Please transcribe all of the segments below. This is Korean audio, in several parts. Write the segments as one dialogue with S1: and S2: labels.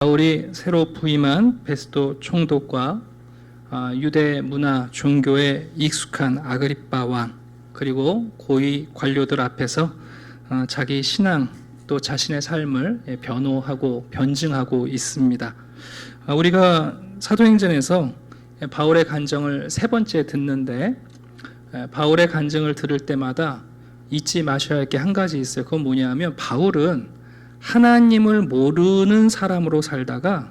S1: 바울이 새로 부임한 베스도 총독과 유대 문화 종교에 익숙한 아그리빠 왕 그리고 고위 관료들 앞에서 자기 신앙 또 자신의 삶을 변호하고 변증하고 있습니다. 우리가 사도행전에서 바울의 간증을 세 번째 듣는데 바울의 간증을 들을 때마다 잊지 마셔야 할 게 한 가지 있어요. 그건 뭐냐면 바울은 하나님을 모르는 사람으로 살다가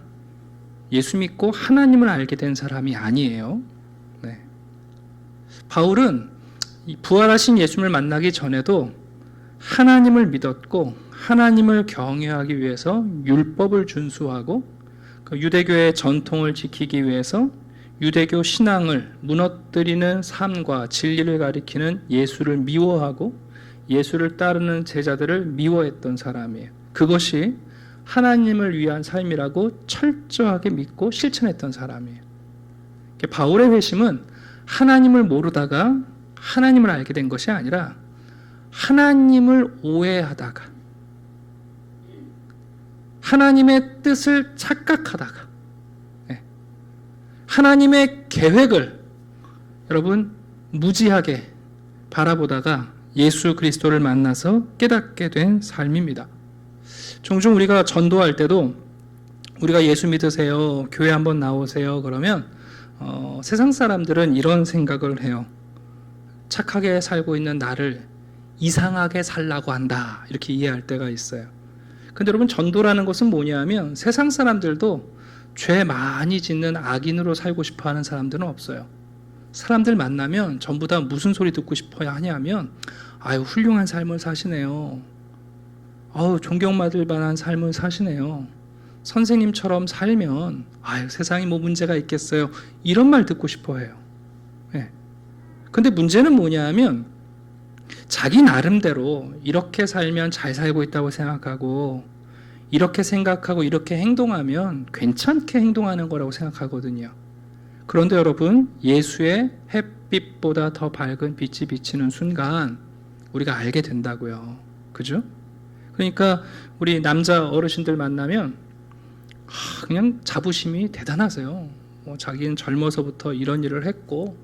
S1: 예수 믿고 하나님을 알게 된 사람이 아니에요. 네. 바울은 부활하신 예수님을 만나기 전에도 하나님을 믿었고 하나님을 경외하기 위해서 율법을 준수하고 그 유대교의 전통을 지키기 위해서 유대교 신앙을 무너뜨리는 삶과 진리를 가리키는 예수를 미워하고 예수를 따르는 제자들을 미워했던 사람이에요. 그것이 하나님을 위한 삶이라고 철저하게 믿고 실천했던 사람이에요. 바울의 회심은 하나님을 모르다가 하나님을 알게 된 것이 아니라 하나님을 오해하다가 하나님의 뜻을 착각하다가 하나님의 계획을 여러분 무지하게 바라보다가 예수 그리스도를 만나서 깨닫게 된 삶입니다. 종종 우리가 전도할 때도 우리가 예수 믿으세요, 교회 한번 나오세요 그러면 세상 사람들은 이런 생각을 해요. 착하게 살고 있는 나를 이상하게 살라고 한다 이렇게 이해할 때가 있어요. 근데 여러분 전도라는 것은 뭐냐면 세상 사람들도 죄 많이 짓는 악인으로 살고 싶어하는 사람들은 없어요. 사람들 만나면 전부 다 무슨 소리 듣고 싶어야 하냐면 아유 훌륭한 삶을 사시네요. 아우 존경받을 만한 삶을 사시네요. 선생님처럼 살면 아유 세상에 뭐 문제가 있겠어요. 이런 말 듣고 싶어해요. 네. 근데 문제는 뭐냐면 자기 나름대로 이렇게 살면 잘 살고 있다고 생각하고 이렇게 생각하고 이렇게 행동하면 괜찮게 행동하는 거라고 생각하거든요. 그런데 여러분 예수의 햇빛보다 더 밝은 빛이 비치는 순간 우리가 알게 된다고요. 그죠? 그러니까 우리 남자 어르신들 만나면 그냥 자부심이 대단하세요. 자기는 젊어서부터 이런 일을 했고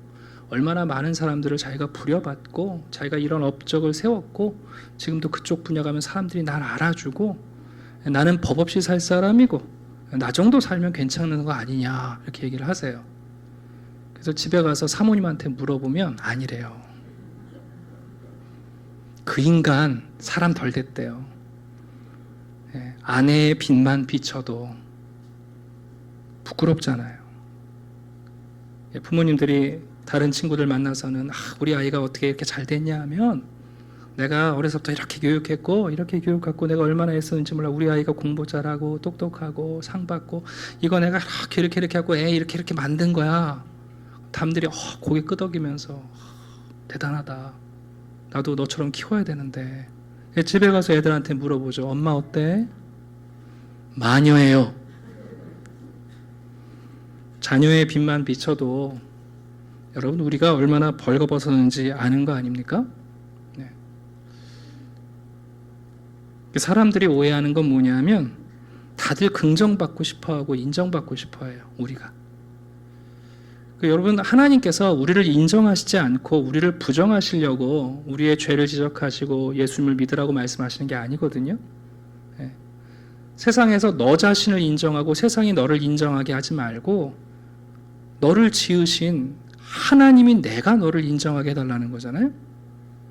S1: 얼마나 많은 사람들을 자기가 부려봤고 자기가 이런 업적을 세웠고 지금도 그쪽 분야 가면 사람들이 날 알아주고 나는 법 없이 살 사람이고 나 정도 살면 괜찮은 거 아니냐 이렇게 얘기를 하세요. 그래서 집에 가서 사모님한테 물어보면 아니래요. 그 인간 사람 덜 됐대요. 아내의 빛만 비춰도 부끄럽잖아요. 부모님들이 다른 친구들 만나서는 우리 아이가 어떻게 이렇게 잘 됐냐 하면 내가 어려서부터 이렇게 교육했고 이렇게 교육했고 내가 얼마나 애썼는지 몰라. 우리 아이가 공부 잘하고 똑똑하고 상 받고 이거 내가 이렇게 하고 애 이렇게 만든 거야. 남들이 고개 끄덕이면서 대단하다. 나도 너처럼 키워야 되는데. 집에 가서 애들한테 물어보죠. 엄마 어때? 마녀예요. 자녀의 빛만 비춰도 여러분 우리가 얼마나 벌거벗었는지 아는 거 아닙니까? 네. 사람들이 오해하는 건 뭐냐면 다들 긍정받고 싶어하고 인정받고 싶어해요. 우리가. 여러분 하나님께서 우리를 인정하시지 않고 우리를 부정하시려고 우리의 죄를 지적하시고 예수님을 믿으라고 말씀하시는 게 아니거든요. 네. 세상에서 너 자신을 인정하고 세상이 너를 인정하게 하지 말고 너를 지으신 하나님이 내가 너를 인정하게 해달라는 거잖아요.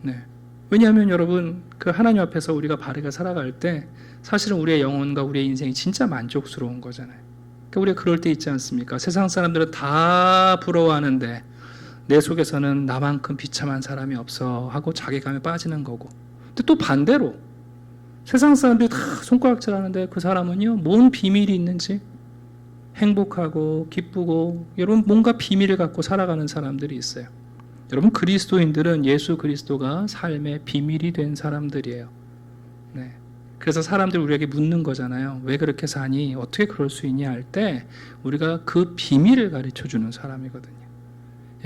S1: 네. 왜냐하면 여러분 그 하나님 앞에서 우리가 바르게 살아갈 때 사실은 우리의 영혼과 우리의 인생이 진짜 만족스러운 거잖아요. 우리가 그럴 때 있지 않습니까? 세상 사람들은 다 부러워하는데 내 속에서는 나만큼 비참한 사람이 없어 하고 자괴감에 빠지는 거고. 근데 또 반대로 세상 사람들이 다 손가락질하는데 그 사람은요 뭔 비밀이 있는지 행복하고 기쁘고 여러분 뭔가 비밀을 갖고 살아가는 사람들이 있어요. 여러분 그리스도인들은 예수 그리스도가 삶의 비밀이 된 사람들이에요. 네. 그래서 사람들이 우리에게 묻는 거잖아요. 왜 그렇게 사니? 어떻게 그럴 수 있냐 할 때 우리가 그 비밀을 가르쳐주는 사람이거든요.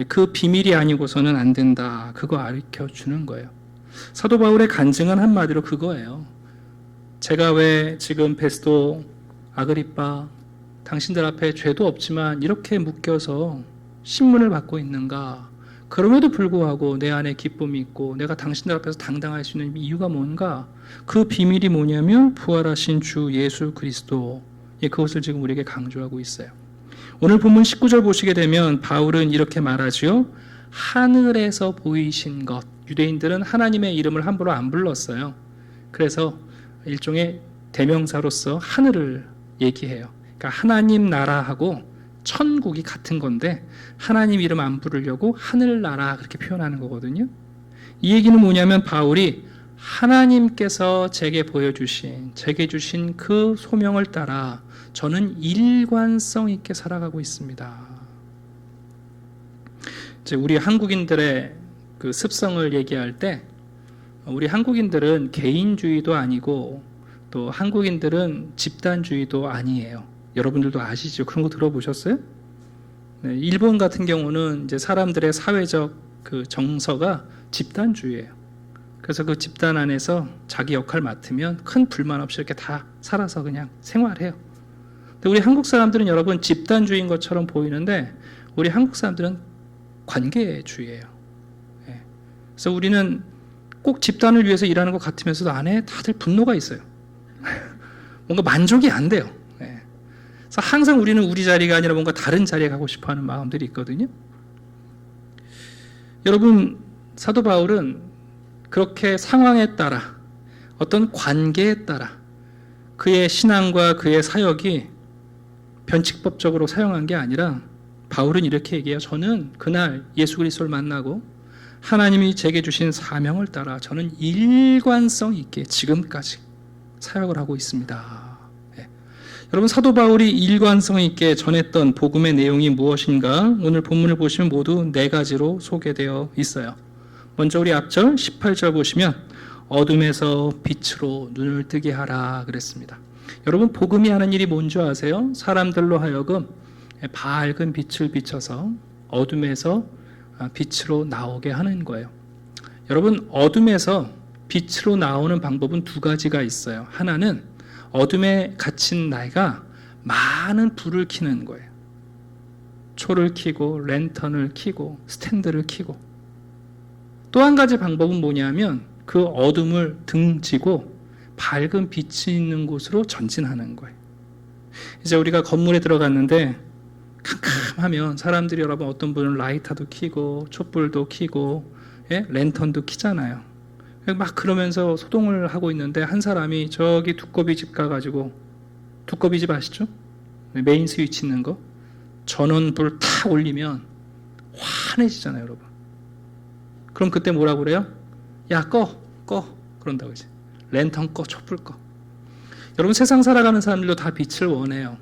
S1: 그 비밀이 아니고서는 안 된다. 그거 가르쳐주는 거예요. 사도 바울의 간증은 한마디로 그거예요. 제가 왜 지금 베스도 아그리빠, 당신들 앞에 죄도 없지만 이렇게 묶여서 신문을 받고 있는가? 그럼에도 불구하고 내 안에 기쁨이 있고 내가 당신들 앞에서 당당할 수 있는 이유가 뭔가? 그 비밀이 뭐냐면 부활하신 주 예수 그리스도. 그것을 지금 우리에게 강조하고 있어요. 오늘 본문 19절 보시게 되면 바울은 이렇게 말하지요. 하늘에서 보이신 것. 유대인들은 하나님의 이름을 함부로 안 불렀어요. 그래서 일종의 대명사로서 하늘을 얘기해요. 그러니까 하나님 나라하고 천국이 같은 건데 하나님 이름 안 부르려고 하늘나라 그렇게 표현하는 거거든요. 이 얘기는 뭐냐면 바울이 하나님께서 제게 주신 그 소명을 따라 저는 일관성 있게 살아가고 있습니다. 이제 우리 한국인들의 그 습성을 얘기할 때 우리 한국인들은 개인주의도 아니고 또 한국인들은 집단주의도 아니에요. 여러분들도 아시죠? 그런 거 들어보셨어요? 네, 일본 같은 경우는 이제 사람들의 사회적 그 정서가 집단주의예요. 그래서 그 집단 안에서 자기 역할 맡으면 큰 불만 없이 이렇게 다 살아서 그냥 생활해요. 근데 우리 한국 사람들은 여러분 집단주의인 것처럼 보이는데 우리 한국 사람들은 관계주의예요. 네. 그래서 우리는 꼭 집단을 위해서 일하는 것 같으면서도 안에 다들 분노가 있어요. 뭔가 만족이 안 돼요. 네. 그래서 항상 우리는 우리 자리가 아니라 뭔가 다른 자리에 가고 싶어하는 마음들이 있거든요. 여러분 사도 바울은 그렇게 상황에 따라 어떤 관계에 따라 그의 신앙과 그의 사역이 변칙법적으로 사용한 게 아니라 바울은 이렇게 얘기해요. 저는 그날 예수 그리스도를 만나고 하나님이 제게 주신 사명을 따라 저는 일관성 있게 지금까지 사역을 하고 있습니다. 네. 여러분 사도 바울이 일관성 있게 전했던 복음의 내용이 무엇인가? 오늘 본문을 보시면 모두 4가지로 소개되어 있어요. 먼저 우리 앞절 18절 보시면 어둠에서 빛으로 눈을 뜨게 하라 그랬습니다. 여러분 복음이 하는 일이 뭔지 아세요? 사람들로 하여금 밝은 빛을 비춰서 어둠에서 빛으로 나오게 하는 거예요. 여러분 어둠에서 빛으로 나오는 방법은 2가지가 있어요. 하나는 어둠에 갇힌 나이가 많은 불을 켜는 거예요. 초를 켜고 랜턴을 켜고 스탠드를 켜고. 또 한 가지 방법은 뭐냐면 그 어둠을 등지고 밝은 빛이 있는 곳으로 전진하는 거예요. 이제 우리가 건물에 들어갔는데 캄캄하면 사람들이 여러분 어떤 분은 라이터도 켜고 촛불도 켜고 랜턴도 켜잖아요. 막 그러면서 소동을 하고 있는데 한 사람이 저기 두꺼비 집 가가지고 두꺼비 집 아시죠? 메인 스위치 있는 거 전원불 탁 올리면 환해지잖아요, 여러분. 그럼 그때 뭐라고 그래요? 야, 꺼 그런다고 이제 랜턴 꺼, 촛불 꺼. 여러분 세상 살아가는 사람들도 다 빛을 원해요.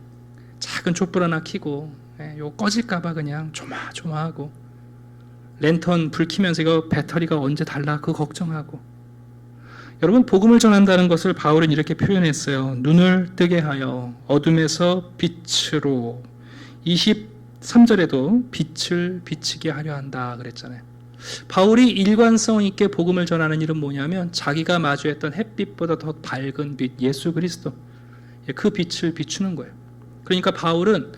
S1: 작은 촛불 하나 켜고 이거 꺼질까봐 그냥 조마조마하고 랜턴 불 켜면서 이거 배터리가 언제 달라 그거 걱정하고. 여러분 복음을 전한다는 것을 바울은 이렇게 표현했어요. 눈을 뜨게 하여 어둠에서 빛으로. 23절에도 빛을 비치게 하려 한다 그랬잖아요. 바울이 일관성 있게 복음을 전하는 일은 뭐냐면 자기가 마주했던 햇빛보다 더 밝은 빛 예수 그리스도 그 빛을 비추는 거예요. 그러니까 바울은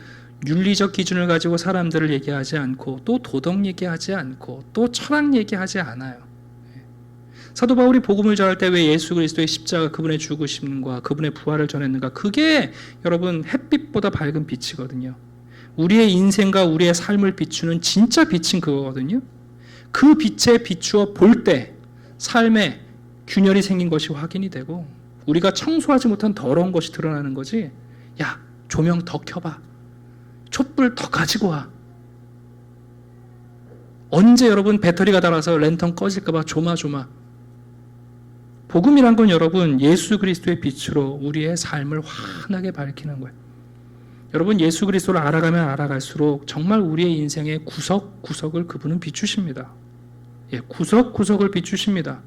S1: 윤리적 기준을 가지고 사람들을 얘기하지 않고 또 도덕 얘기하지 않고 또 철학 얘기하지 않아요. 사도 바울이 복음을 전할 때 왜 예수 그리스도의 십자가 그분의 죽으심과 그분의 부활을 전했는가? 그게 여러분 햇빛보다 밝은 빛이거든요. 우리의 인생과 우리의 삶을 비추는 진짜 빛인 그거거든요. 그 빛에 비추어 볼 때 삶에 균열이 생긴 것이 확인이 되고 우리가 청소하지 못한 더러운 것이 드러나는 거지. 야, 조명 더 켜봐. 촛불 더 가지고 와. 언제 여러분 배터리가 닳아서 랜턴 꺼질까봐 조마조마. 복음이란 건 여러분 예수 그리스도의 빛으로 우리의 삶을 환하게 밝히는 거예요. 여러분 예수 그리스도를 알아가면 알아갈수록 정말 우리의 인생의 구석구석을 그분은 비추십니다. 구석구석을 비추십니다.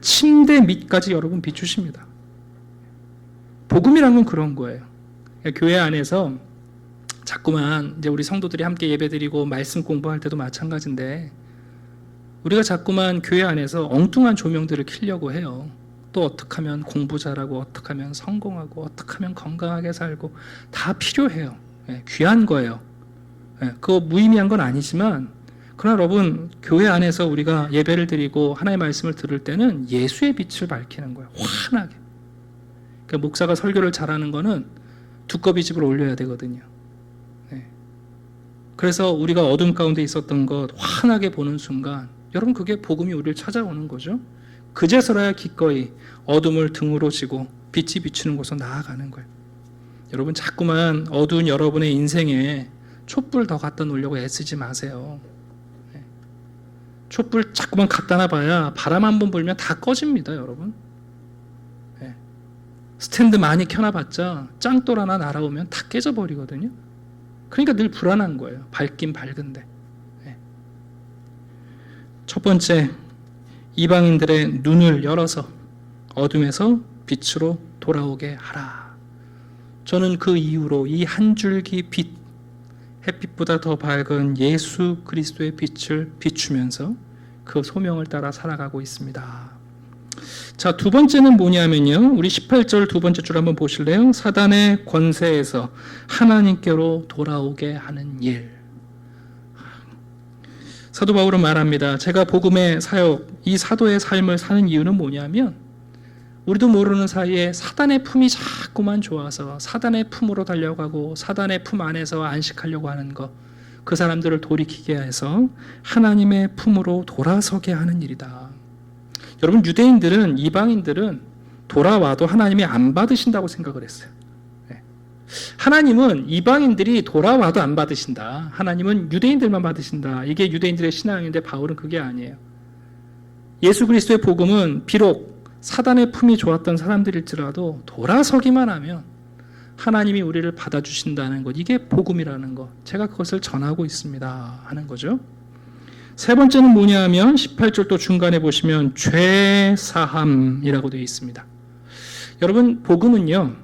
S1: 침대 밑까지 여러분 비추십니다. 복음이란 건 그런 거예요. 교회 안에서 자꾸만 이제 우리 성도들이 함께 예배드리고 말씀 공부할 때도 마찬가지인데 우리가 자꾸만 교회 안에서 엉뚱한 조명들을 켜려고 해요. 또 어떻게 하면 공부 잘하고 어떻게 하면 성공하고 어떻게 하면 건강하게 살고 다 필요해요. 예, 귀한 거예요. 예, 그거 무의미한 건 아니지만 그러나 여러분 교회 안에서 우리가 예배를 드리고 하나님의 말씀을 들을 때는 예수의 빛을 밝히는 거예요. 환하게. 그러니까 목사가 설교를 잘하는 거는 두꺼비 집을 올려야 되거든요. 예. 그래서 우리가 어둠 가운데 있었던 것 환하게 보는 순간 여러분 그게 복음이 우리를 찾아오는 거죠. 그제서야 기꺼이 어둠을 등으로 지고 빛이 비추는 곳으로 나아가는 거예요. 여러분 자꾸만 어두운 여러분의 인생에 촛불 더 갖다 놓으려고 애쓰지 마세요. 촛불 자꾸만 갖다 놔봐야 바람 한 번 불면 다 꺼집니다, 여러분. 스탠드 많이 켜놔봤자 짱돌 하나 날아오면 다 깨져버리거든요. 그러니까 늘 불안한 거예요. 밝긴 밝은데. 첫 번째, 이방인들의 눈을 열어서 어둠에서 빛으로 돌아오게 하라. 저는 그 이후로 이 한 줄기 빛, 햇빛보다 더 밝은 예수 그리스도의 빛을 비추면서 그 소명을 따라 살아가고 있습니다. 자, 두 번째는 뭐냐면요. 우리 18절 두 번째 줄 한번 보실래요? 사단의 권세에서 하나님께로 돌아오게 하는 일. 사도 바울은 말합니다. 제가 복음의 사역, 이 사도의 삶을 사는 이유는 뭐냐면 우리도 모르는 사이에 사단의 품이 자꾸만 좋아서 사단의 품으로 달려가고 사단의 품 안에서 안식하려고 하는 것, 그 사람들을 돌이키게 해서 하나님의 품으로 돌아서게 하는 일이다. 여러분 유대인들은, 이방인들은 돌아와도 하나님이 안 받으신다고 생각을 했어요. 하나님은 이방인들이 돌아와도 안 받으신다. 하나님은 유대인들만 받으신다. 이게 유대인들의 신앙인데 바울은 그게 아니에요. 예수 그리스도의 복음은 비록 사단의 품이 좋았던 사람들일지라도 돌아서기만 하면 하나님이 우리를 받아주신다는 것, 이게 복음이라는 것, 제가 그것을 전하고 있습니다 하는 거죠. 세 번째는 뭐냐 하면 18절 또 중간에 보시면 죄사함이라고 되어 있습니다. 여러분 복음은요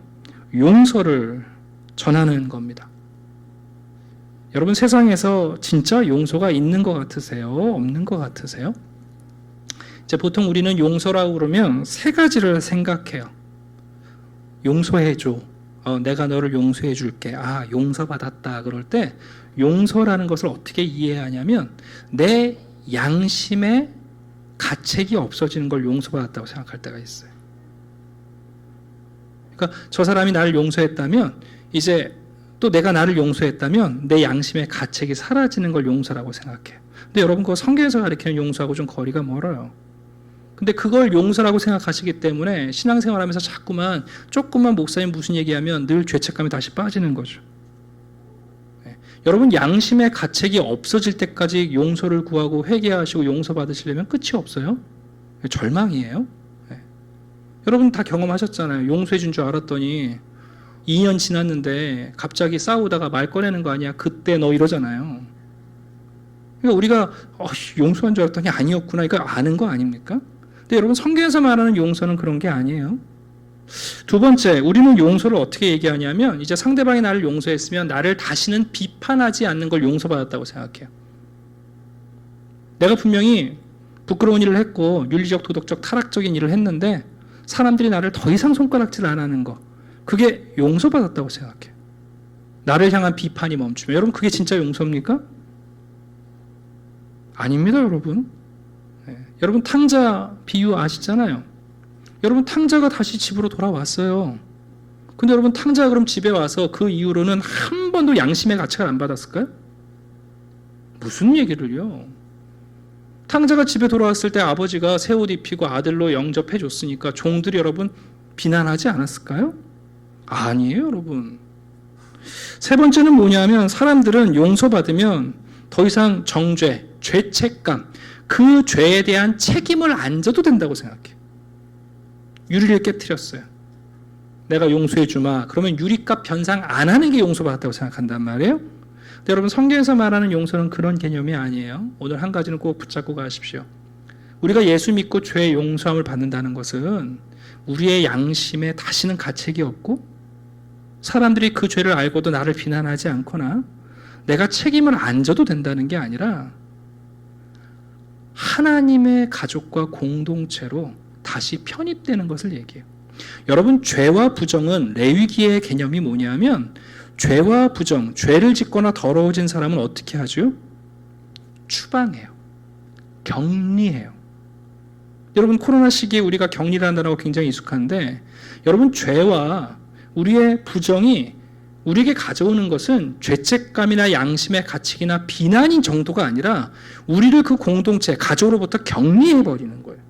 S1: 용서를 전하는 겁니다. 여러분 세상에서 진짜 용서가 있는 것 같으세요? 없는 것 같으세요? 이제 보통 우리는 용서라고 그러면 세 가지를 생각해요. 용서해줘. 내가 너를 용서해 줄게. 아, 용서받았다. 그럴 때 용서라는 것을 어떻게 이해하냐면 내 양심의 가책이 없어지는 걸 용서받았다고 생각할 때가 있어요. 그러니까 저 사람이 나를 용서했다면 이제 또 내가 나를 용서했다면 내 양심의 가책이 사라지는 걸 용서라고 생각해요. 근데 여러분 그거 성경에서 가리키는 용서하고 좀 거리가 멀어요. 근데 그걸 용서라고 생각하시기 때문에 신앙생활하면서 자꾸만 조금만 목사님 무슨 얘기하면 늘 죄책감이 다시 빠지는 거죠. 여러분 양심의 가책이 없어질 때까지 용서를 구하고 회개하시고 용서받으시려면 끝이 없어요. 절망이에요. 여러분 다 경험하셨잖아요. 용서해 준 줄 알았더니 2년 지났는데 갑자기 싸우다가 말 꺼내는 거 아니야. 그때 너 이러잖아요. 그러니까 우리가 용서한 줄 알았더니 아니었구나. 이거 아는 거 아닙니까? 근데 여러분 성경에서 말하는 용서는 그런 게 아니에요. 두 번째, 우리는 용서를 어떻게 얘기하냐면 이제 상대방이 나를 용서했으면 나를 다시는 비판하지 않는 걸 용서받았다고 생각해요. 내가 분명히 부끄러운 일을 했고 윤리적, 도덕적, 타락적인 일을 했는데 사람들이 나를 더 이상 손가락질 안 하는 거, 그게 용서받았다고 생각해요. 나를 향한 비판이 멈추면. 여러분 그게 진짜 용서입니까? 아닙니다, 여러분. 여러분 탕자 비유 아시잖아요. 여러분 탕자가 다시 집으로 돌아왔어요. 근데 여러분 탕자가 그럼 집에 와서 그 이후로는 한 번도 양심의 가책을 안 받았을까요? 무슨 얘기를요? 탕자가 집에 돌아왔을 때 아버지가 새 옷 입히고 아들로 영접해 줬으니까 종들이 여러분 비난하지 않았을까요? 아니에요, 여러분. 세 번째는 뭐냐면 사람들은 용서받으면 더 이상 정죄, 죄책감, 그 죄에 대한 책임을 안 져도 된다고 생각해요. 유리를 깨트렸어요. 내가 용서해 주마. 그러면 유리값 변상 안 하는 게 용서받았다고 생각한단 말이에요. 근데 여러분 성경에서 말하는 용서는 그런 개념이 아니에요. 오늘 한 가지는 꼭 붙잡고 가십시오. 우리가 예수 믿고 죄의 용서함을 받는다는 것은 우리의 양심에 다시는 가책이 없고 사람들이 그 죄를 알고도 나를 비난하지 않거나 내가 책임을 안 져도 된다는 게 아니라 하나님의 가족과 공동체로 다시 편입되는 것을 얘기해요. 여러분, 죄와 부정은 레위기의 개념이 뭐냐면, 죄와 부정, 죄를 짓거나 더러워진 사람은 어떻게 하죠? 추방해요. 격리해요. 여러분, 코로나 시기에 우리가 격리라는 단어가 굉장히 익숙한데, 여러분, 죄와 우리의 부정이 우리에게 가져오는 것은 죄책감이나 양심의 가책이나 비난인 정도가 아니라 우리를 그 공동체, 가족으로부터 격리해버리는 거예요.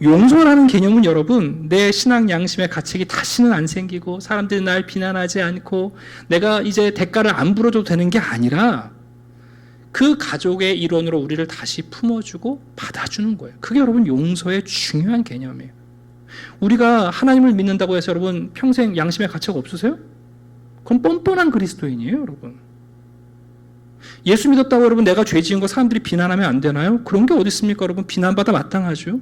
S1: 용서라는 개념은 여러분, 내 신앙 양심의 가책이 다시는 안 생기고 사람들이 날 비난하지 않고 내가 이제 대가를 안 물어줘도 되는 게 아니라 그 가족의 일원으로 우리를 다시 품어주고 받아주는 거예요. 그게 여러분 용서의 중요한 개념이에요. 우리가 하나님을 믿는다고 해서 여러분 평생 양심의 가책 없으세요? 그건 뻔뻔한 그리스도인이에요, 여러분. 예수 믿었다고 여러분 내가 죄 지은 거 사람들이 비난하면 안 되나요? 그런 게 어디 있습니까, 여러분? 비난받아 마땅하죠.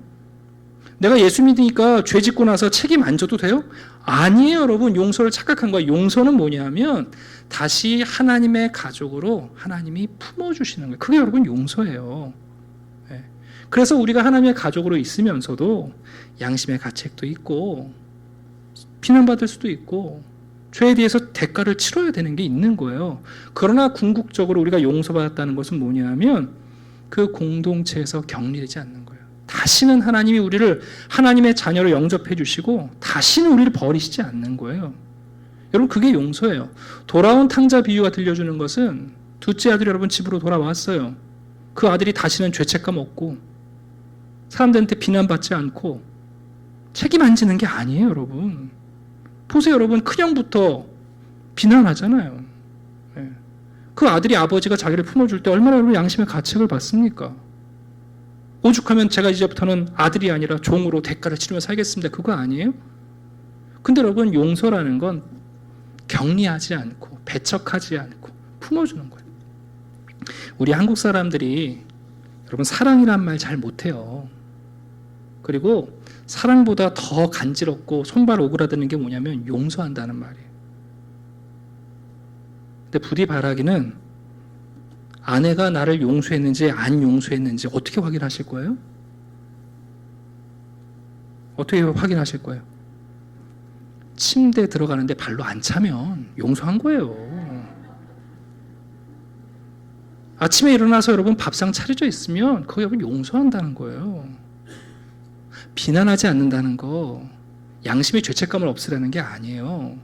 S1: 내가 예수 믿으니까 죄 짓고 나서 책임 안 져도 돼요? 아니에요, 여러분. 용서를 착각한 거예요. 용서는 뭐냐면 다시 하나님의 가족으로 하나님이 품어주시는 거예요. 그게 여러분 용서예요. 그래서 우리가 하나님의 가족으로 있으면서도 양심의 가책도 있고 비난받을 수도 있고 죄에 대해서 대가를 치러야 되는 게 있는 거예요. 그러나 궁극적으로 우리가 용서받았다는 것은 뭐냐면 그 공동체에서 격리되지 않는 거예요. 다시는 하나님이 우리를 하나님의 자녀로 영접해 주시고 다시는 우리를 버리시지 않는 거예요. 여러분, 그게 용서예요. 돌아온 탕자 비유가 들려주는 것은 둘째 아들이 여러분 집으로 돌아왔어요. 그 아들이 다시는 죄책감 없고 사람들한테 비난받지 않고 책임 안 지는 게 아니에요, 여러분. 보세요, 여러분. 큰형부터 비난하잖아요. 그 아들이 아버지가 자기를 품어줄 때 얼마나 여러분 양심의 가책을 받습니까? 오죽하면 제가 이제부터는 아들이 아니라 종으로 대가를 치르며 살겠습니다. 그거 아니에요? 근데 여러분, 용서라는 건 격리하지 않고 배척하지 않고 품어주는 거예요. 우리 한국 사람들이 여러분 사랑이란 말 잘 못해요. 그리고 사랑보다 더 간지럽고 손발 오그라드는 게 뭐냐면 용서한다는 말이에요. 근데 부디 바라기는 아내가 나를 용서했는지 안 용서했는지 어떻게 확인하실 거예요? 어떻게 확인하실 거예요? 침대에 들어가는데 발로 안 차면 용서한 거예요. 아침에 일어나서 여러분 밥상 차려져 있으면 그거 여러분 용서한다는 거예요. 비난하지 않는다는 거, 양심의 죄책감을 없애라는 게 아니에요.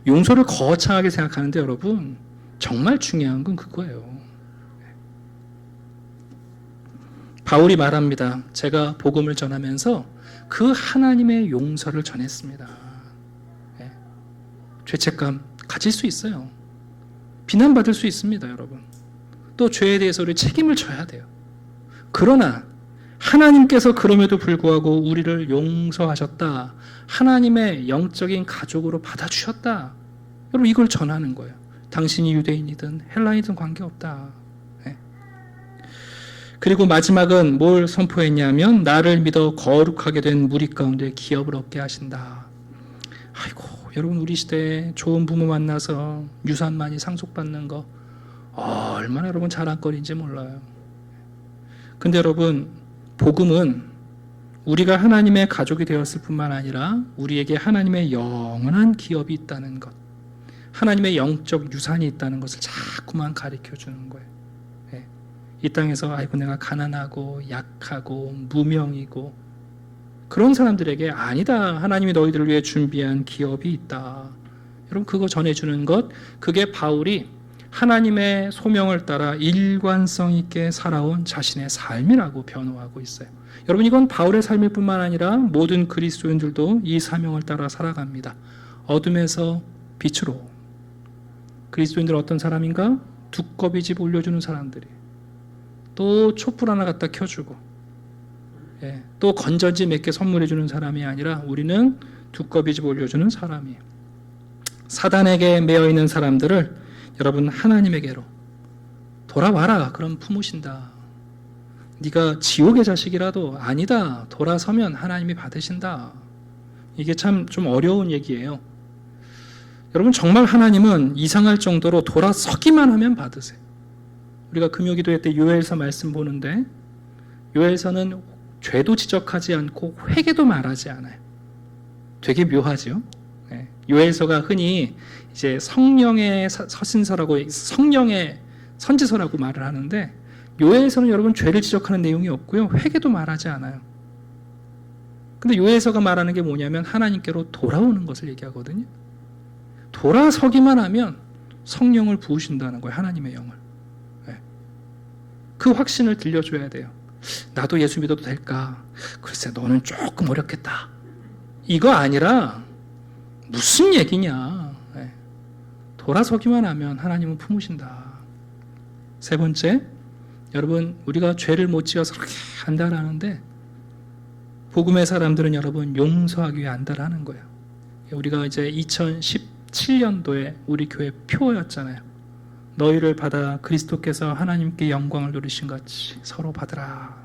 S1: 용서를 거창하게 생각하는데 여러분 정말 중요한 건 그거예요. 바울이 말합니다. 제가 복음을 전하면서 그 하나님의 용서를 전했습니다. 죄책감 가질 수 있어요. 비난받을 수 있습니다, 여러분. 또 죄에 대해서 우리 책임을 져야 돼요. 그러나 하나님께서 그럼에도 불구하고 우리를 용서하셨다. 하나님의 영적인 가족으로 받아주셨다. 여러분, 이걸 전하는 거예요. 당신이 유대인이든 헬라인이든 관계없다. 그리고 마지막은 뭘 선포했냐면 나를 믿어 거룩하게 된 무리 가운데 기업을 얻게 하신다. 아이고, 여러분, 우리 시대에 좋은 부모 만나서 유산 많이 상속받는 거 얼마나 여러분 자랑거리인지 몰라요. 근데 여러분, 복음은 우리가 하나님의 가족이 되었을 뿐만 아니라 우리에게 하나님의 영원한 기업이 있다는 것, 하나님의 영적 유산이 있다는 것을 자꾸만 가르쳐 주는 거예요. 이 땅에서 아이고 내가 가난하고 약하고 무명이고 그런 사람들에게 아니다. 하나님이 너희들을 위해 준비한 기업이 있다. 여러분, 그거 전해주는 것, 그게 바울이 하나님의 소명을 따라 일관성 있게 살아온 자신의 삶이라고 변호하고 있어요. 여러분, 이건 바울의 삶일 뿐만 아니라 모든 그리스도인들도 이 사명을 따라 살아갑니다. 어둠에서 빛으로. 그리스도인들 어떤 사람인가? 두꺼비 집 올려주는 사람들이. 또 촛불 하나 갖다 켜주고, 또 건전지 몇 개 선물해주는 사람이 아니라 우리는 두꺼비 집 올려주는 사람이에요. 사단에게 매여있는 사람들을 여러분 하나님에게로 돌아와라. 그럼 품으신다. 네가 지옥의 자식이라도 아니다. 돌아서면 하나님이 받으신다. 이게 참 좀 어려운 얘기예요. 여러분, 정말 하나님은 이상할 정도로 돌아서기만 하면 받으세요. 우리가 금요기도회 때 요엘서 말씀 보는데 요엘서는 죄도 지적하지 않고 회개도 말하지 않아요. 되게 묘하죠. 네. 요엘서가 흔히 이제 성령의 서신서라고, 성령의 선지서라고 말을 하는데, 요엘서는 여러분 죄를 지적하는 내용이 없고요, 회개도 말하지 않아요. 근데 요엘서가 말하는 게 뭐냐면 하나님께로 돌아오는 것을 얘기하거든요. 돌아서기만 하면 성령을 부으신다는 거예요, 하나님의 영을. 네. 그 확신을 들려줘야 돼요. 나도 예수 믿어도 될까? 글쎄, 너는 조금 어렵겠다. 이거 아니라 무슨 얘기냐. 네. 돌아서기만 하면 하나님은 품으신다. 세 번째, 여러분, 우리가 죄를 못 지어서 그렇게 안달하는데 복음의 사람들은 여러분 용서하기 위해 안달하는 거예요. 우리가 이제 2017년도에 우리 교회 표였잖아요. 너희를 받아 그리스도께서 하나님께 영광을 누리신 같이 서로 받으라.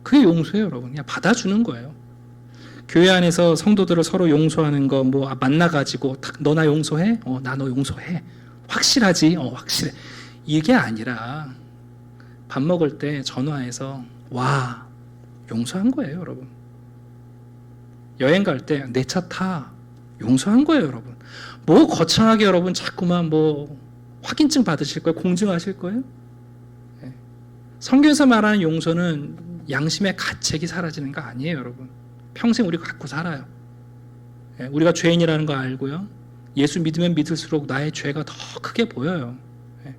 S1: 그게 용서예요, 여러분. 그냥 받아주는 거예요. 교회 안에서 성도들을 서로 용서하는 거, 뭐 만나가지고 너 나 용서해? 나 너 용서해. 확실하지? 확실해. 이게 아니라 밥 먹을 때 전화해서 와, 용서한 거예요, 여러분. 여행 갈 때 내 차 타. 용서한 거예요, 여러분. 뭐 거창하게 여러분 자꾸만 뭐 확인증 받으실 거예요? 공증하실 거예요? 네. 성경에서 말하는 용서는 양심의 가책이 사라지는 거 아니에요, 여러분. 평생 우리가 갖고 살아요. 네. 우리가 죄인이라는 거 알고요. 예수 믿으면 믿을수록 나의 죄가 더 크게 보여요. 네.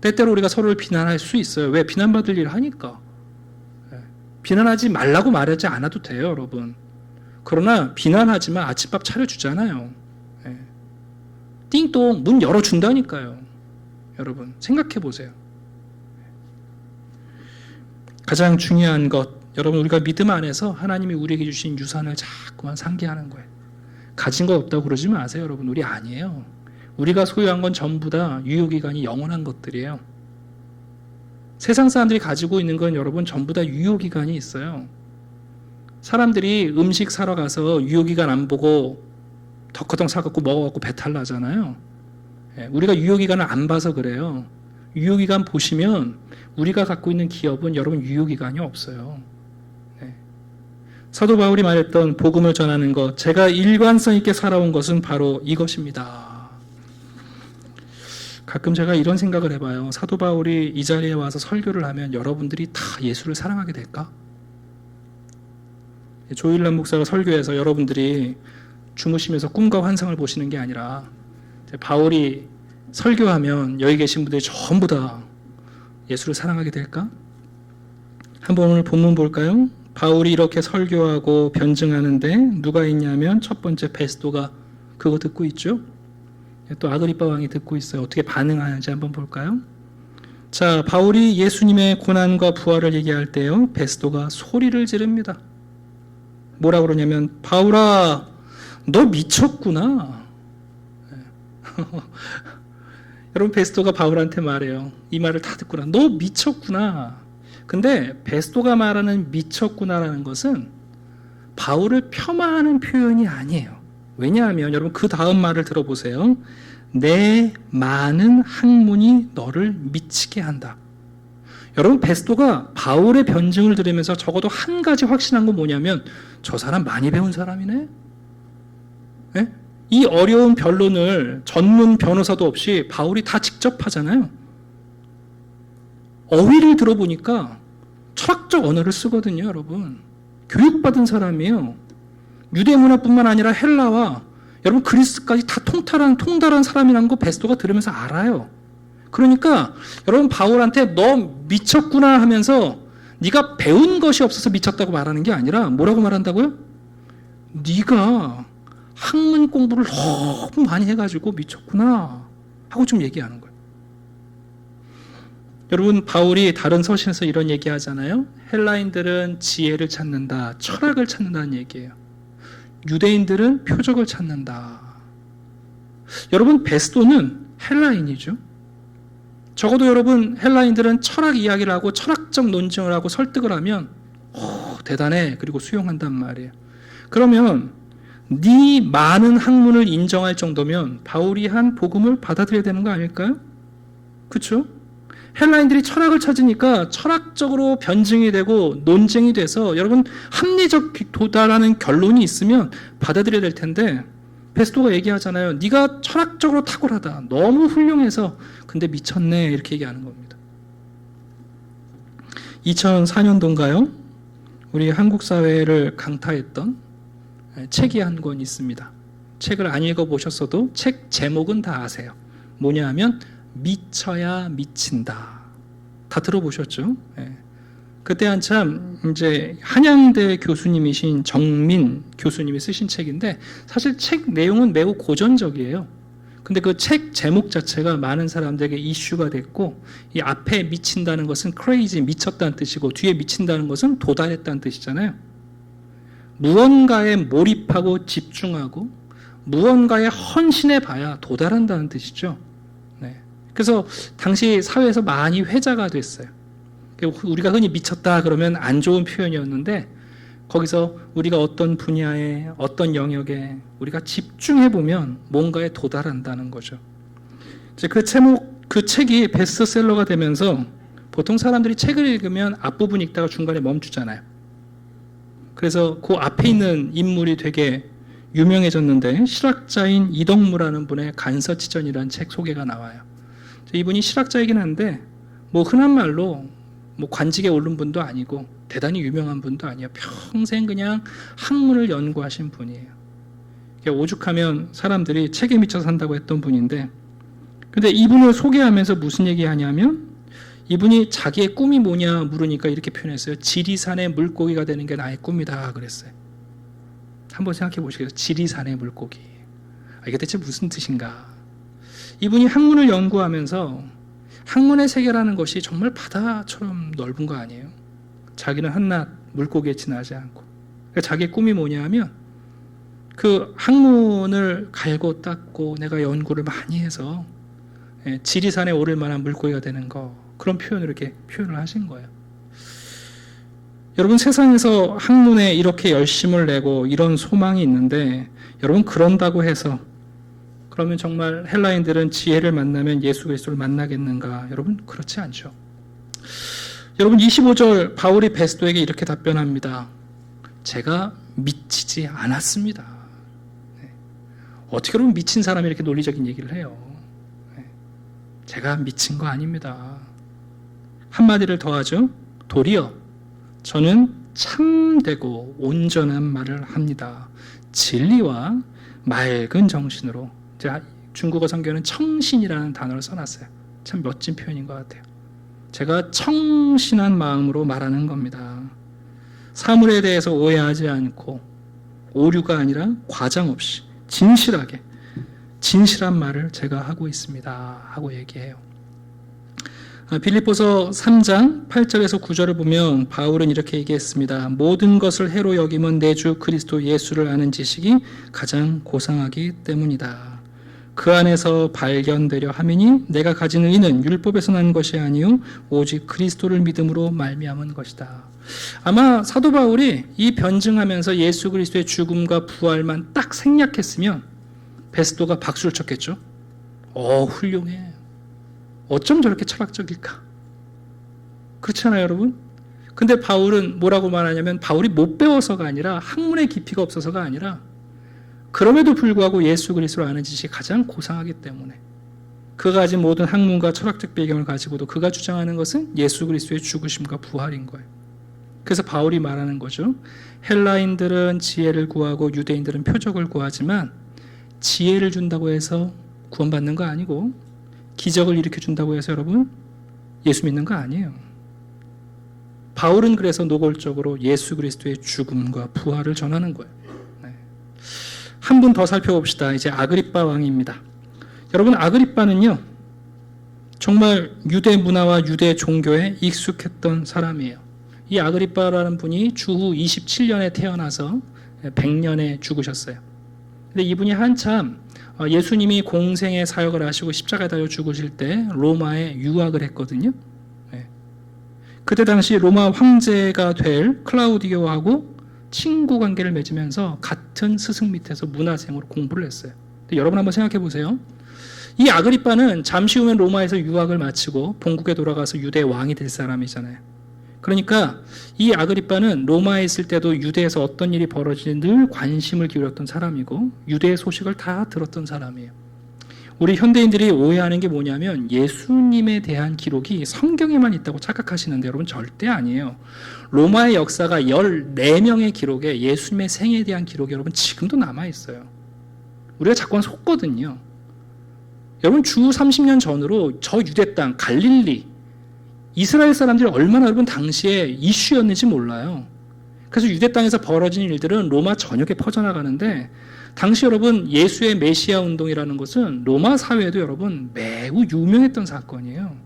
S1: 때때로 우리가 서로를 비난할 수 있어요. 왜? 비난받을 일을 하니까. 네. 비난하지 말라고 말하지 않아도 돼요, 여러분. 그러나 비난하지만 아침밥 차려주잖아요. 네. 띵동 문 열어준다니까요. 여러분 생각해 보세요. 가장 중요한 것, 여러분 우리가 믿음 안에서 하나님이 우리에게 주신 유산을 자꾸만 상기하는 거예요. 가진 거 없다고 그러지 마세요, 여러분. 우리 아니에요. 우리가 소유한 건 전부 다 유효기간이 영원한 것들이에요. 세상 사람들이 가지고 있는 건 여러분 전부 다 유효기간이 있어요. 사람들이 음식 사러 가서 유효기간 안 보고 덕커덩 사갖고 먹어갖고 배탈 나잖아요. 우리가 유효기간을 안 봐서 그래요. 유효기간 보시면 우리가 갖고 있는 기업은 여러분 유효기간이 없어요. 사도 바울이 말했던 복음을 전하는 것, 제가 일관성 있게 살아온 것은 바로 이것입니다. 가끔 제가 이런 생각을 해봐요. 사도 바울이 이 자리에 와서 설교를 하면 여러분들이 다 예수를 사랑하게 될까? 조일남 목사가 설교해서 여러분들이 주무시면서 꿈과 환상을 보시는 게 아니라 바울이 설교하면 여기 계신 분들이 전부 다 예수를 사랑하게 될까? 한번 오늘 본문 볼까요? 바울이 이렇게 설교하고 변증하는데 누가 있냐면 첫 번째 베스도가 그거 듣고 있죠. 또 아그리빠 왕이 듣고 있어요. 어떻게 반응하는지 한번 볼까요? 자, 바울이 예수님의 고난과 부활을 얘기할 때요, 베스도가 소리를 지릅니다. 뭐라 그러냐면 바울아, 너 미쳤구나. 여러분 베스도가 바울한테 말해요. 이 말을 다 듣구나. 너 미쳤구나. 근데 베스도가 말하는 미쳤구나라는 것은 바울을 폄하하는 표현이 아니에요. 왜냐하면 여러분 그 다음 말을 들어보세요. 내 많은 학문이 너를 미치게 한다. 여러분 베스도가 바울의 변증을 들으면서 적어도 한 가지 확신한 건 뭐냐면 저 사람 많이 배운 사람이네. 네? 이 어려운 변론을 전문 변호사도 없이 바울이 다 직접 하잖아요. 어휘를 들어보니까 철학적 언어를 쓰거든요, 여러분. 교육받은 사람이에요. 유대 문화뿐만 아니라 헬라와 여러분 그리스까지 다 통달한 사람이라는 거 베스도가 들으면서 알아요. 그러니까 여러분 바울한테 너 미쳤구나 하면서 네가 배운 것이 없어서 미쳤다고 말하는 게 아니라 뭐라고 말한다고요? 네가 학문 공부를 너무 많이 해가지고 미쳤구나 하고 좀 얘기하는 거예요. 여러분 바울이 다른 서신에서 이런 얘기하잖아요. 헬라인들은 지혜를 찾는다, 철학을 찾는다는 얘기예요. 유대인들은 표적을 찾는다. 여러분 베스도는 헬라인이죠. 적어도 여러분 헬라인들은 철학 이야기를 하고 철학적 논증을 하고 설득을 하면 대단해 그리고 수용한단 말이에요. 그러면 네 많은 학문을 인정할 정도면 바울이 한 복음을 받아들여야 되는 거 아닐까요? 그렇죠? 헬라인들이 철학을 찾으니까 철학적으로 변증이 되고 논쟁이 돼서 여러분 합리적 도다라는 결론이 있으면 받아들여야 될 텐데 베스토가 얘기하잖아요. 네가 철학적으로 탁월하다. 너무 훌륭해서 근데 미쳤네 이렇게 얘기하는 겁니다. 2004년도인가요? 우리 한국 사회를 강타했던 책이 한 권 있습니다. 책을 안 읽어보셨어도 책 제목은 다 아세요. 뭐냐 하면 미쳐야 미친다. 다 들어보셨죠? 네. 그때 한참 이제 한양대 교수님이신 정민 교수님이 쓰신 책인데 사실 책 내용은 매우 고전적이에요. 근데 그 책 제목 자체가 많은 사람들에게 이슈가 됐고 이 앞에 미친다는 것은 crazy, 미쳤다는 뜻이고 뒤에 미친다는 것은 도달했다는 뜻이잖아요. 무언가에 몰입하고 집중하고 무언가에 헌신해 봐야 도달한다는 뜻이죠. 네. 그래서 당시 사회에서 많이 회자가 됐어요. 우리가 흔히 미쳤다 그러면 안 좋은 표현이었는데 거기서 우리가 어떤 분야에 어떤 영역에 우리가 집중해 보면 뭔가에 도달한다는 거죠. 이제 그 책이 베스트셀러가 되면서 보통 사람들이 책을 읽으면 앞부분 읽다가 중간에 멈추잖아요. 그래서 그 앞에 있는 인물이 되게 유명해졌는데 실학자인 이덕무라는 분의 간서치전이라는 책 소개가 나와요. 이분이 실학자이긴 한데 뭐 흔한 말로 뭐 관직에 오른 분도 아니고 대단히 유명한 분도 아니에요. 평생 그냥 학문을 연구하신 분이에요. 오죽하면 사람들이 책에 미쳐 산다고 했던 분인데 근데 이분을 소개하면서 무슨 얘기하냐면 이분이 자기의 꿈이 뭐냐 물으니까 이렇게 표현했어요. 지리산의 물고기가 되는 게 나의 꿈이다 그랬어요. 한번 생각해 보시겠어요? 지리산의 물고기. 이게 대체 무슨 뜻인가? 이분이 학문을 연구하면서 학문의 세계라는 것이 정말 바다처럼 넓은 거 아니에요? 자기는 한낱 물고기에 지나지 않고 그러니까 자기의 꿈이 뭐냐 하면 그 학문을 갈고 닦고 내가 연구를 많이 해서 지리산에 오를 만한 물고기가 되는 거 그런 표현을 이렇게 표현을 하신 거예요. 여러분 세상에서 학문에 이렇게 열심을 내고 이런 소망이 있는데 여러분 그런다고 해서 그러면 정말 헬라인들은 지혜를 만나면 예수 그리스도를 만나겠는가? 여러분 그렇지 않죠. 여러분 25절 바울이 베스토에게 이렇게 답변합니다. 제가 미치지 않았습니다. 네. 어떻게 그러면 미친 사람이 이렇게 논리적인 얘기를 해요. 네. 제가 미친 거 아닙니다. 한마디를 더하죠. 도리어 저는 참되고 온전한 말을 합니다. 진리와 맑은 정신으로. 제가 중국어 성경에는 청신이라는 단어를 써놨어요. 참 멋진 표현인 것 같아요. 제가 청신한 마음으로 말하는 겁니다. 사물에 대해서 오해하지 않고 오류가 아니라 과장 없이 진실하게 진실한 말을 제가 하고 있습니다 하고 얘기해요. 빌립보서 3장 8절에서 9절을 보면 바울은 이렇게 얘기했습니다. 모든 것을 해로 여김은 내 주 그리스도 예수를 아는 지식이 가장 고상하기 때문이다. 그 안에서 발견되려 함이니 내가 가진 의는 율법에서 난 것이 아니요 오직 그리스도를 믿음으로 말미암은 것이다. 아마 사도 바울이 이 변증하면서 예수 그리스도의 죽음과 부활만 딱 생략했으면 베스토가 박수를 쳤겠죠. 훌륭해. 어쩜 저렇게 철학적일까? 그렇지 않아요, 여러분? 근데 바울은 뭐라고 말하냐면 바울이 못 배워서가 아니라 학문의 깊이가 없어서가 아니라 그럼에도 불구하고 예수 그리스도를 아는 지식이 가장 고상하기 때문에 그가 가진 모든 학문과 철학적 배경을 가지고도 그가 주장하는 것은 예수 그리스도의 죽으심과 부활인 거예요. 그래서 바울이 말하는 거죠. 헬라인들은 지혜를 구하고 유대인들은 표적을 구하지만 지혜를 준다고 해서 구원받는 거 아니고 기적을 일으켜준다고 해서 여러분 예수 믿는 거 아니에요. 바울은 그래서 노골적으로 예수 그리스도의 죽음과 부활을 전하는 거예요. 네. 한 분 더 살펴봅시다. 이제 아그리빠 왕입니다. 여러분 아그리빠는요 정말 유대 문화와 유대 종교에 익숙했던 사람이에요. 이 아그리빠라는 분이 주후 27년에 태어나서 100년에 죽으셨어요. 근데 이분이 한참 예수님이 공생의 사역을 하시고 십자가에 달려 죽으실 때 로마에 유학을 했거든요. 네. 그때 당시 로마 황제가 될 클라우디오하고 친구 관계를 맺으면서 같은 스승 밑에서 문화생으로 공부를 했어요. 근데 여러분 한번 생각해 보세요. 이 아그리빠는 잠시 후면 로마에서 유학을 마치고 본국에 돌아가서 유대 왕이 될 사람이잖아요. 그러니까 이 아그리빠는 로마에 있을 때도 유대에서 어떤 일이 벌어지는지 늘 관심을 기울였던 사람이고 유대의 소식을 다 들었던 사람이에요. 우리 현대인들이 오해하는 게 뭐냐면 예수님에 대한 기록이 성경에만 있다고 착각하시는데 여러분 절대 아니에요. 로마의 역사가 14명의 기록에 예수님의 생에 대한 기록이 여러분 지금도 남아있어요. 우리가 자꾸 속거든요. 여러분 주 30년 전으로 저 유대 땅 갈릴리 이스라엘 사람들이 얼마나 여러분 당시에 이슈였는지 몰라요. 그래서 유대 땅에서 벌어진 일들은 로마 전역에 퍼져나가는데 당시 여러분 예수의 메시아 운동이라는 것은 로마 사회에도 여러분 매우 유명했던 사건이에요.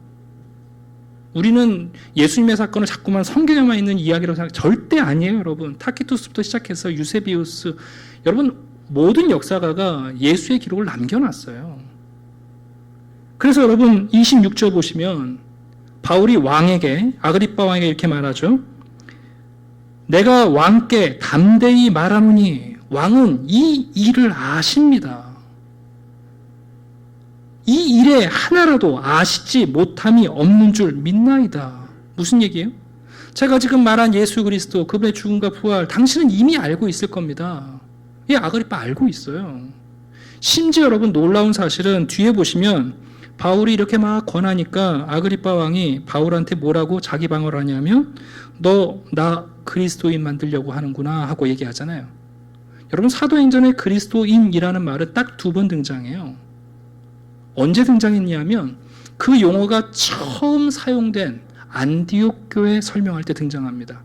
S1: 우리는 예수님의 사건을 자꾸만 성경에만 있는 이야기라고 생각 절대 아니에요, 여러분. 타키투스부터 시작해서 유세비우스 여러분 모든 역사가가 예수의 기록을 남겨놨어요. 그래서 여러분 26절 보시면 바울이 왕에게 아그리빠 왕에게 이렇게 말하죠. 내가 왕께 담대히 말하노니 왕은 이 일을 아십니다. 이 일에 하나라도 아시지 못함이 없는 줄 믿나이다. 무슨 얘기예요? 제가 지금 말한 예수 그리스도 그분의 죽음과 부활 당신은 이미 알고 있을 겁니다. 예, 아그리빠 알고 있어요. 심지어 여러분 놀라운 사실은 뒤에 보시면 바울이 이렇게 막 권하니까 아그리빠 왕이 바울한테 뭐라고 자기 방어를 하냐면 너 나 그리스도인 만들려고 하는구나 하고 얘기하잖아요. 여러분 사도행전에 그리스도인이라는 말은 딱 2번 등장해요. 언제 등장했냐면 그 용어가 처음 사용된 안디옥 교회 설명할 때 등장합니다.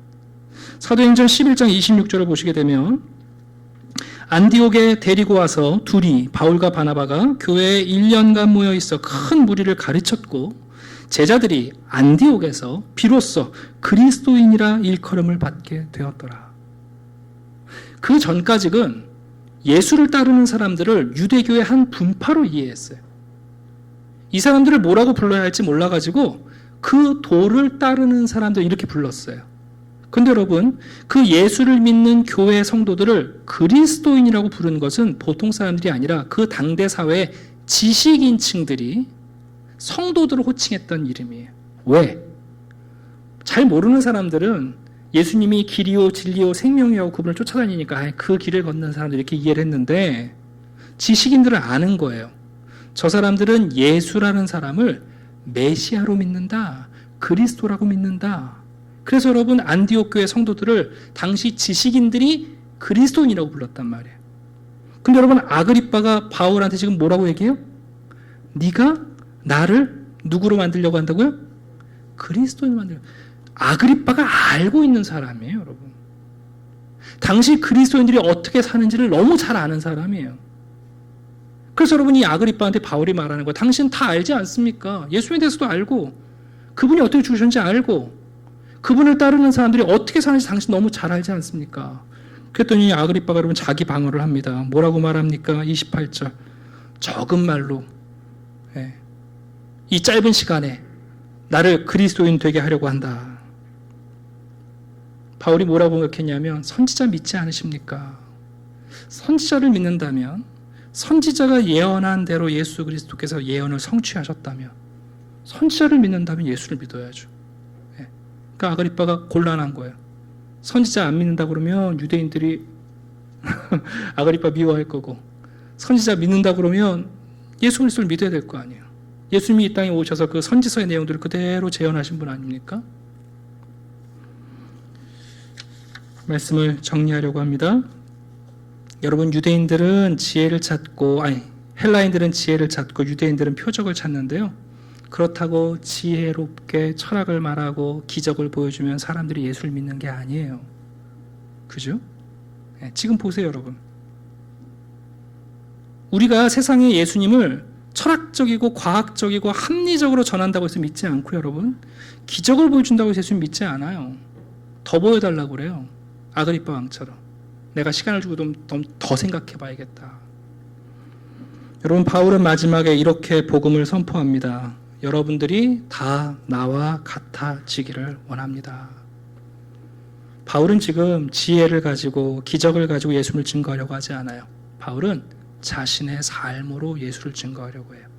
S1: 사도행전 11장 26절을 보시게 되면 안디옥에 데리고 와서 둘이 바울과 바나바가 교회에 1년간 모여 있어 큰 무리를 가르쳤고 제자들이 안디옥에서 비로소 그리스도인이라 일컬음을 받게 되었더라. 그 전까지는 예수를 따르는 사람들을 유대교의 한 분파로 이해했어요. 이 사람들을 뭐라고 불러야 할지 몰라가지고 그 도를 따르는 사람들 이렇게 불렀어요. 근데 여러분 그 예수를 믿는 교회 성도들을 그리스도인이라고 부르는 것은 보통 사람들이 아니라 그 당대 사회의 지식인층들이 성도들을 호칭했던 이름이에요. 왜? 잘 모르는 사람들은 예수님이 길이요 진리요 생명이요 그분을 쫓아다니니까 그 길을 걷는 사람들이 이렇게 이해를 했는데 지식인들은 아는 거예요. 저 사람들은 예수라는 사람을 메시아로 믿는다. 그리스도라고 믿는다. 그래서 여러분 안디옥 교회 성도들을 당시 지식인들이 그리스도인이라고 불렀단 말이에요. 근데 여러분 아그리빠가 바울한테 지금 뭐라고 얘기해요? 네가 나를 누구로 만들려고 한다고요? 그리스도인으로 만들려고. 아그리빠가 알고 있는 사람이에요, 여러분. 당시 그리스도인들이 어떻게 사는지를 너무 잘 아는 사람이에요. 그래서 여러분 이 아그리빠한테 바울이 말하는 거 당신 다 알지 않습니까? 예수님에 대해서도 알고 그분이 어떻게 죽으셨는지 알고 그분을 따르는 사람들이 어떻게 사는지 당신 너무 잘 알지 않습니까? 그랬더니 아그리빠가 여러분 자기 방어를 합니다. 뭐라고 말합니까? 28절 적은 말로 이 짧은 시간에 나를 그리스도인 되게 하려고 한다. 바울이 뭐라고 생각했냐면 선지자 믿지 않으십니까? 선지자를 믿는다면 선지자가 예언한 대로 예수 그리스도께서 예언을 성취하셨다면 선지자를 믿는다면 예수를 믿어야죠. 그러니까 아그리빠가 곤란한 거예요. 선지자 안 믿는다 그러면 유대인들이 아그리빠 미워할 거고 선지자 믿는다 그러면 예수 그리스도를 믿어야 될 거 아니에요. 예수님이 이 땅에 오셔서 그 선지서의 내용들을 그대로 재현하신 분 아닙니까? 말씀을 정리하려고 합니다. 여러분 유대인들은 지혜를 찾고 헬라인들은 지혜를 찾고 유대인들은 표적을 찾는데요. 그렇다고 지혜롭게 철학을 말하고 기적을 보여주면 사람들이 예수를 믿는 게 아니에요. 그죠? 지금 보세요, 여러분. 우리가 세상에 예수님을 철학적이고 과학적이고 합리적으로 전한다고 해서 믿지 않고 여러분 기적을 보여준다고 해서 예수님 믿지 않아요. 더 보여달라고 그래요. 아그리빠 왕처럼. 내가 시간을 주고 좀 더 생각해 봐야겠다. 여러분 바울은 마지막에 이렇게 복음을 선포합니다. 여러분들이 다 나와 같아지기를 원합니다. 바울은 지금 지혜를 가지고 기적을 가지고 예수님을 증거하려고 하지 않아요. 바울은 자신의 삶으로 예수를 증거하려고 해요.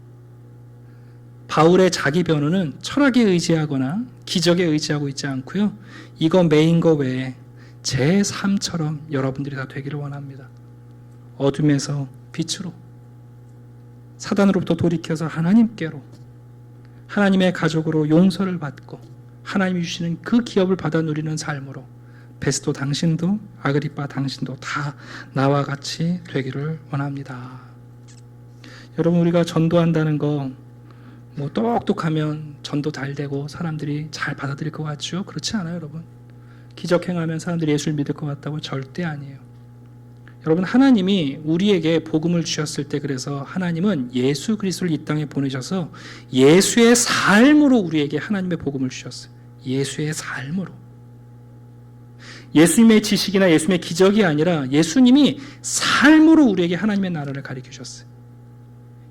S1: 바울의 자기 변호는 철학에 의지하거나 기적에 의지하고 있지 않고요. 이거 메인 거 외에 제 삶처럼 여러분들이 다 되기를 원합니다. 어둠에서 빛으로, 사단으로부터 돌이켜서 하나님께로, 하나님의 가족으로 용서를 받고 하나님이 주시는 그 기업을 받아 누리는 삶으로 베스도 당신도 아그리빠 당신도 다 나와 같이 되기를 원합니다. 여러분, 우리가 전도한다는 거 뭐 똑똑하면 전도 잘 되고 사람들이 잘 받아들일 것 같죠? 그렇지 않아요, 여러분. 기적 행하면 사람들이 예수를 믿을 것 같다고? 절대 아니에요. 여러분, 하나님이 우리에게 복음을 주셨을 때, 그래서 하나님은 예수 그리스도를 이 땅에 보내셔서 예수의 삶으로 우리에게 하나님의 복음을 주셨어요. 예수의 삶으로. 예수님의 지식이나 예수님의 기적이 아니라 예수님이 삶으로 우리에게 하나님의 나라를 가르쳐 주셨어요.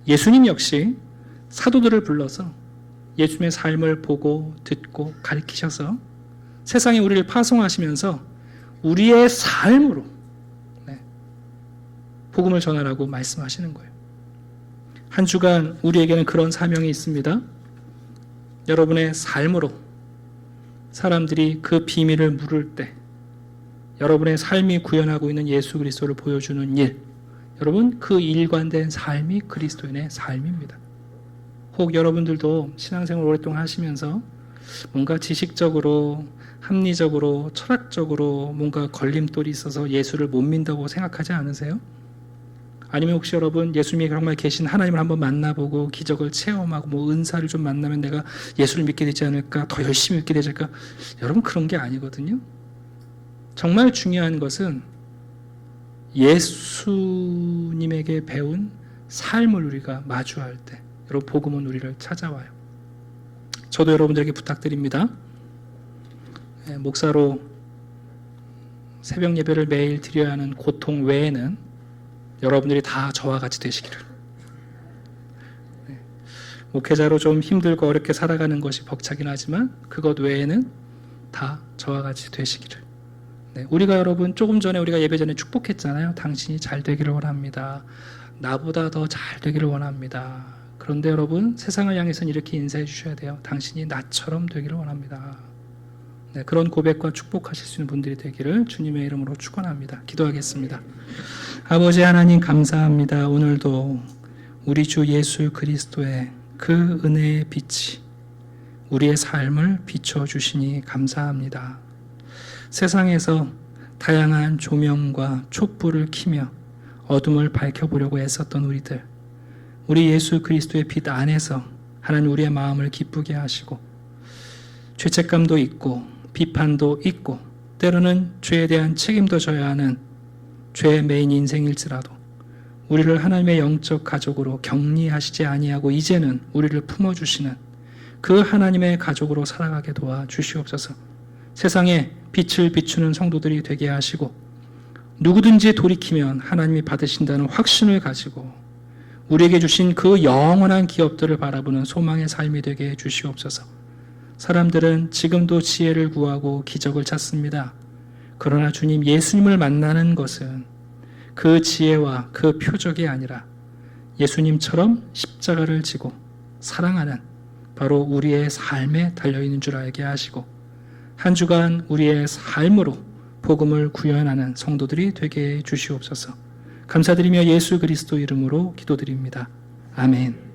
S1: 예수님 역시 사도들을 불러서 예수님의 삶을 보고 듣고 가르치셔서 세상에 우리를 파송하시면서 우리의 삶으로 복음을 전하라고 말씀하시는 거예요. 한 주간 우리에게는 그런 사명이 있습니다. 여러분의 삶으로 사람들이 그 비밀을 물을 때 여러분의 삶이 구현하고 있는 예수 그리스도를 보여주는 일, 여러분, 그 일관된 삶이 그리스도인의 삶입니다. 혹 여러분들도 신앙생활 오랫동안 하시면서 뭔가 지식적으로, 합리적으로, 철학적으로 뭔가 걸림돌이 있어서 예수를 못 믿는다고 생각하지 않으세요? 아니면 혹시 여러분, 예수님이 정말 계신 하나님을 한번 만나보고 기적을 체험하고 뭐 은사를 좀 만나면 내가 예수를 믿게 되지 않을까, 더 열심히 믿게 되지 않을까? 여러분, 그런 게 아니거든요. 정말 중요한 것은 예수님에게 배운 삶을 우리가 마주할 때 여러분, 복음은 우리를 찾아와요. 저도 여러분들에게 부탁드립니다. 목사로 새벽 예배를 매일 드려야 하는 고통 외에는 여러분들이 다 저와 같이 되시기를. 목회자로 좀 힘들고 어렵게 살아가는 것이 벅차긴 하지만 그것 외에는 다 저와 같이 되시기를. 우리가 여러분, 조금 전에 우리가 예배 전에 축복했잖아요. 당신이 잘 되기를 원합니다. 나보다 더 잘 되기를 원합니다. 그런데 여러분, 세상을 향해서는 이렇게 인사해 주셔야 돼요. 당신이 나처럼 되기를 원합니다. 그런 고백과 축복하실 수 있는 분들이 되기를 주님의 이름으로 축원합니다. 기도하겠습니다. 아버지 하나님, 감사합니다. 오늘도 우리 주 예수 그리스도의 그 은혜의 빛이 우리의 삶을 비춰주시니 감사합니다. 세상에서 다양한 조명과 촛불을 켜며 어둠을 밝혀보려고 애썼던 우리 예수 그리스도의 빛 안에서 하나님 우리의 마음을 기쁘게 하시고 죄책감도 있고 비판도 있고 때로는 죄에 대한 책임도 져야 하는 죄의 메인 인생일지라도 우리를 하나님의 영적 가족으로 격리하시지 아니하고 이제는 우리를 품어주시는 그 하나님의 가족으로 살아가게 도와주시옵소서. 세상에 빛을 비추는 성도들이 되게 하시고 누구든지 돌이키면 하나님이 받으신다는 확신을 가지고 우리에게 주신 그 영원한 기업들을 바라보는 소망의 삶이 되게 해주시옵소서. 사람들은 지금도 지혜를 구하고 기적을 찾습니다. 그러나 주님, 예수님을 만나는 것은 그 지혜와 그 표적이 아니라 예수님처럼 십자가를 지고 사랑하는 바로 우리의 삶에 달려있는 줄 알게 하시고 한 주간 우리의 삶으로 복음을 구현하는 성도들이 되게 해 주시옵소서. 감사드리며 예수 그리스도 이름으로 기도드립니다. 아멘.